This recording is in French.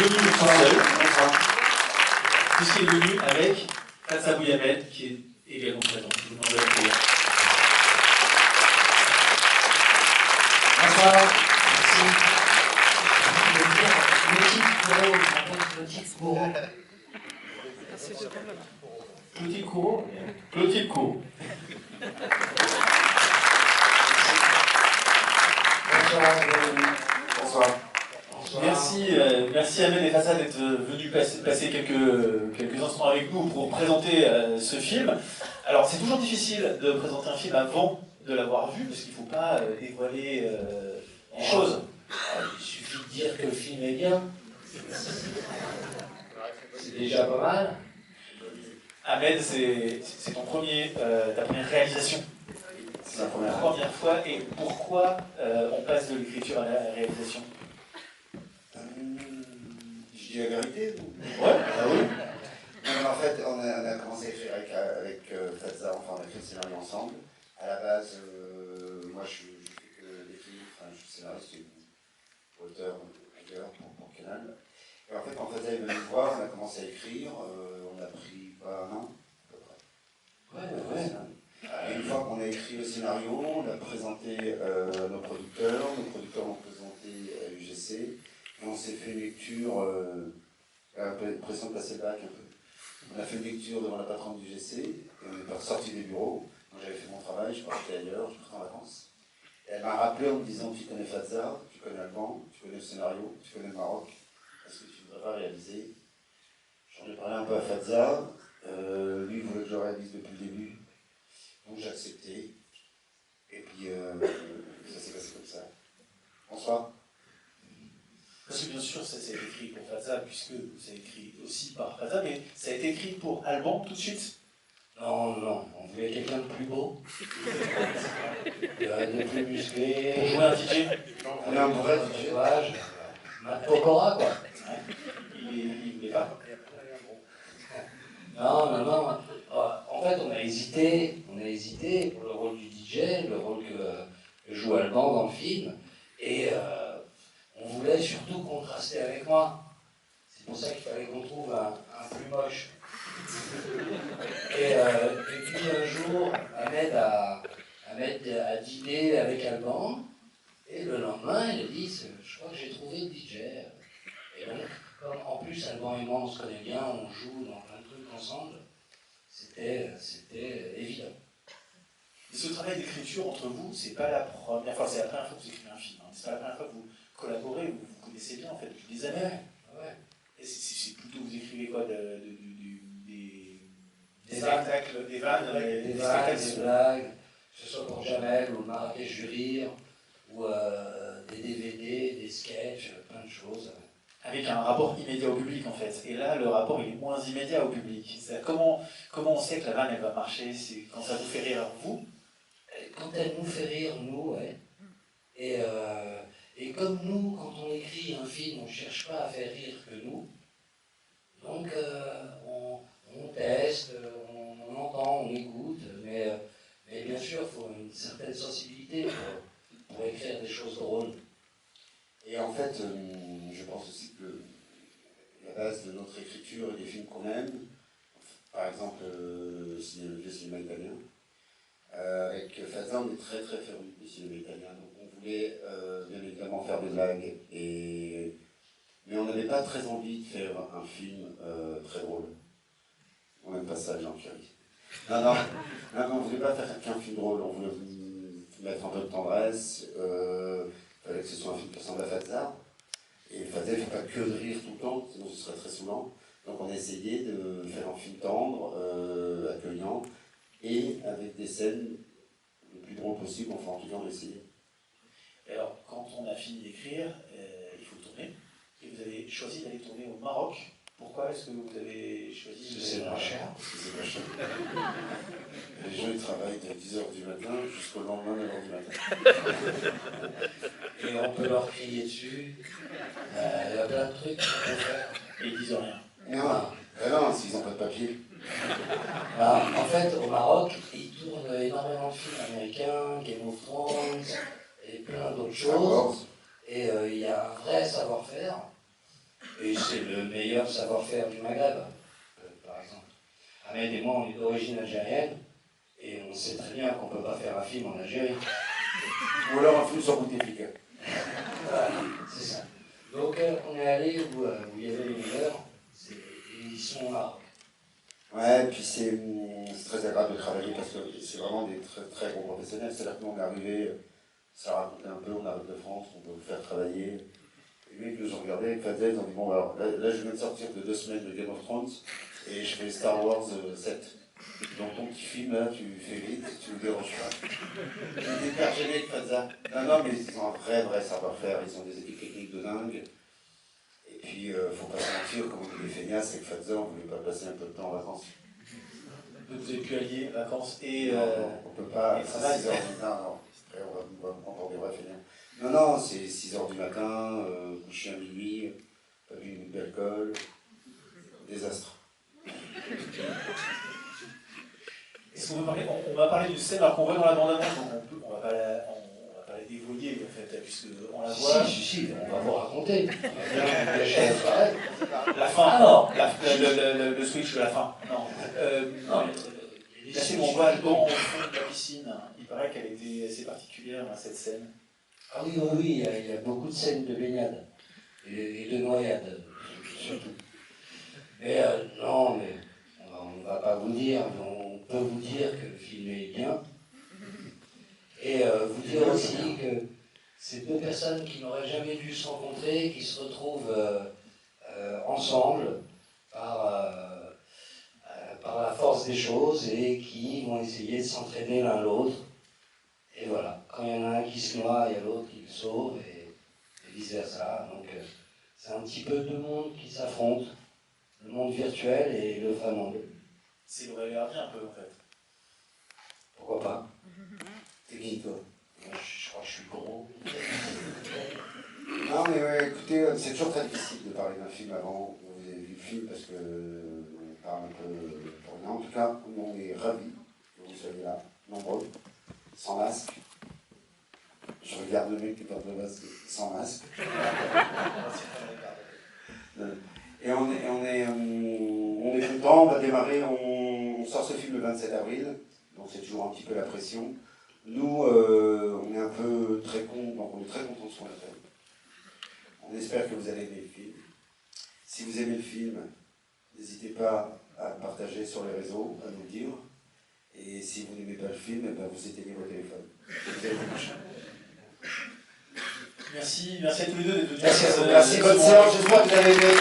venu tout seul, puisqu'il est venu avec Fadza Bouyamed, qui est également présent. Je vous demande de l'accueillir. Bonsoir, merci. Je veux dire Clotilde Courreau, Clotilde Courreau. Clotilde Courreau. Bonsoir. Merci Ahmed et Fadza d'être venus passer quelques instants avec nous pour présenter ce film. Alors c'est toujours difficile de présenter un film avant de l'avoir vu, parce qu'il ne faut pas dévoiler les choses. Il suffit de dire que le film est bien. C'est déjà pas mal. Ahmed, c'est ta première réalisation. C'est la première fois. Et pourquoi on passe de l'écriture à la réalisation? Je dis la vérité. Ouais, ah oui. Non, en fait, on a commencé à écrire avec Fadza, enfin on a écrit le scénario ensemble. À la base, moi je fais que l'écrire, enfin je suis scénariste et auteur pour Canal. Et en fait, quand Fadza est venu me voir, on a commencé à écrire, on a pris pas un an à peu près. Ouais. Et une fois qu'on a écrit le scénario, on l'a présenté à nos producteurs l'ont présenté à l'UGC, et on s'est fait une lecture, un peu l'impression de passer le bac un peu. On a fait une lecture devant la patronne du GC, et on est sorti des bureaux. Moi j'avais fait mon travail, je partais ailleurs, je partais en vacances. Et elle m'a rappelé en me disant: tu connais Fadza, tu connais Alban, tu connais le scénario, tu connais le Maroc, est-ce que tu ne voudrais pas réaliser? J'en ai parlé un peu à Fadza, lui il voulait que je le réalise depuis le début. Donc j'ai accepté, et puis ça s'est passé comme ça. Bonsoir. Parce que bien sûr, ça s'est écrit pour Fadza, puisque c'est écrit aussi par Fadza, mais ça a été écrit pour Alban tout de suite. Non, on voulait quelqu'un de plus beau, de plus musclé. Pour jouer un DJ. On est un vrai DJ. Matt Pokora, quoi. Il voulait pas. Non. En fait, on a hésité pour le rôle du DJ, le rôle que joue Alban dans le film, et on voulait surtout contraster avec moi. C'est pour ça qu'il fallait qu'on trouve un plus moche. Et puis un jour, Ahmed a dîné avec Alban, et le lendemain, il a dit: je crois que j'ai trouvé le DJ. Et donc, comme en plus Alban et moi on se connaît bien, on joue dans plein de trucs ensemble, c'était évident. Et ce travail d'écriture entre vous, c'est pas la première fois, c'est la première fois que vous écrivez un film. Hein. C'est pas la première fois que vous collaborez, vous vous connaissez bien en fait depuis des années. Ouais. Et c'est plutôt, vous écrivez quoi, des spectacles, des vannes, des blagues, que ce soit pour Jamel ou Marrakech du Rire, ou des DVD, des sketchs, plein de choses. Avec un rapport immédiat au public en fait. Et là, le rapport il est moins immédiat au public. Comment on sait que la vanne elle va marcher? C'est quand ça vous fait rire vous? Quand elle nous fait rire, nous, ouais. Et comme nous, quand on écrit un film, on ne cherche pas à faire rire que nous. Donc on teste, on entend, on écoute, mais bien sûr, il faut une certaine sensibilité pour écrire des choses drôles. Et en fait, je pense aussi que la base de notre écriture et des films qu'on aime, par exemple le vieux cinéma italien, avec Fadza, on est très très féru du cinéma italien, donc on voulait bien évidemment faire des blagues, mais on n'avait pas très envie de faire un film très drôle. On n'aime pas ça, Jean Curie. Non, on ne voulait pas faire qu'un film drôle, on voulait mettre un peu de tendresse. Il fallait que ce soit un film qui ressemble à Fadza. Et Fadza, il ne fait pas que de rire tout le temps, sinon ce serait très saoulant. Donc on a essayé de faire un film tendre, accueillant, et avec des scènes le plus drôles possible, enfin en tout cas on a essayé. Alors, quand on a fini d'écrire, il faut tourner. Et vous avez choisi d'aller tourner au Maroc. Pourquoi est-ce que vous avez choisi de... C'est pas cher. C'est pas cher. Les gens ils travaillent de 10h du matin jusqu'au lendemain 9h du matin. Et on peut leur crier dessus. Il y a plein de trucs qu'on peut faire. Et ils disent rien. Non, s'ils n'ont pas de papier. En fait, au Maroc, ils tournent énormément de films américains, Game of Thrones, et plein d'autres choses. Et il y a un vrai savoir-faire. Et c'est le meilleur savoir-faire du Maghreb, par exemple. Ahmed et moi, on est d'origine algérienne, et on sait très bien qu'on ne peut pas faire un film en Algérie. Ou alors un film sur Bouteflika. Voilà, c'est ça. Donc on est allé où il y avait les meilleurs, et ils sont au Maroc. Ouais, et puis c'est très agréable de travailler parce que c'est vraiment des très, très gros professionnels. C'est-à-dire que nous, on est arrivé, ça racontait un peu, on arrive de France, on peut vous faire travailler. Et les mecs nous ont regardé avec Fadel, ils ont dit bon, alors là, je viens de sortir de 2 semaines de Game of Thrones et je fais Star Wars 7. Donc ton petit film là, tu fais vite, tu me déranges pas. Il est hyper gêné avec Fadza. Non, mais ils ont un vrai savoir-faire, ils ont des équipes techniques de dingue. Et puis, faut pas se mentir, comme on dit les feignasses, avec Fadza, on voulait pas passer un peu de temps en vacances. Vous avez pu allier vacances et... Non, on peut pas, et c'est travail. 6 heures du matin, non. Après, on va entendre des vrais feignants. Non, c'est 6 heures du matin, coucher à minuit, pas bu une goutte d'alcool, désastre. Est-ce qu'on peut parler, on va parler d'une scène alors qu'on voit dans la bande-annonce, donc on va pas la dévoiler en fait, puisqu'on la voit. Si, on va vous raconter. On va bien vous cacher la soirée. La fin, Alors, le switch de la fin. Non. Non, La scène où on voit Alban au fond de la piscine, il paraît qu'elle était assez particulière, cette scène. ah oui, il y a beaucoup de scènes de baignade et de noyade, surtout. Mais non, mais on ne va pas vous dire, mais on peut vous dire que le film est bien. Et vous dire aussi que ces deux personnes qui n'auraient jamais dû se rencontrer, qui se retrouvent ensemble par la force des choses et qui vont essayer de s'entraider l'un l'autre. Et voilà, quand il y en a un qui se noie, il y a l'autre qui le sauve et vice-versa. Donc c'est un petit peu deux mondes qui s'affrontent, le monde virtuel et le vrai monde. C'est le vrai gardien un peu en fait. Pourquoi pas? T'es qui toi? Moi, je crois que je suis gros. Non, mais ouais, écoutez, c'est toujours très difficile de parler d'un film avant que vous avez vu le film parce que on parle un peu pour rien. En tout cas, on est ravis que vous soyez là, nombreux, sans masque. Je regarde le mec qui porte le masque sans masque. Et on est content, on va démarrer, on sort ce film le 27 avril, donc c'est toujours un petit peu la pression. Nous, on est un peu très cons, donc on est très contents de ce qu'on a fait. On espère que vous allez aimer le film. Si vous aimez le film, n'hésitez pas à le partager sur les réseaux, à nous le dire. Et si vous n'aimez pas le film, eh ben vous éteignez vos téléphones. Vous allez vous coucher. Merci à tous les deux d'être venus. Merci, bonne séance, j'espère que vous avez aimé.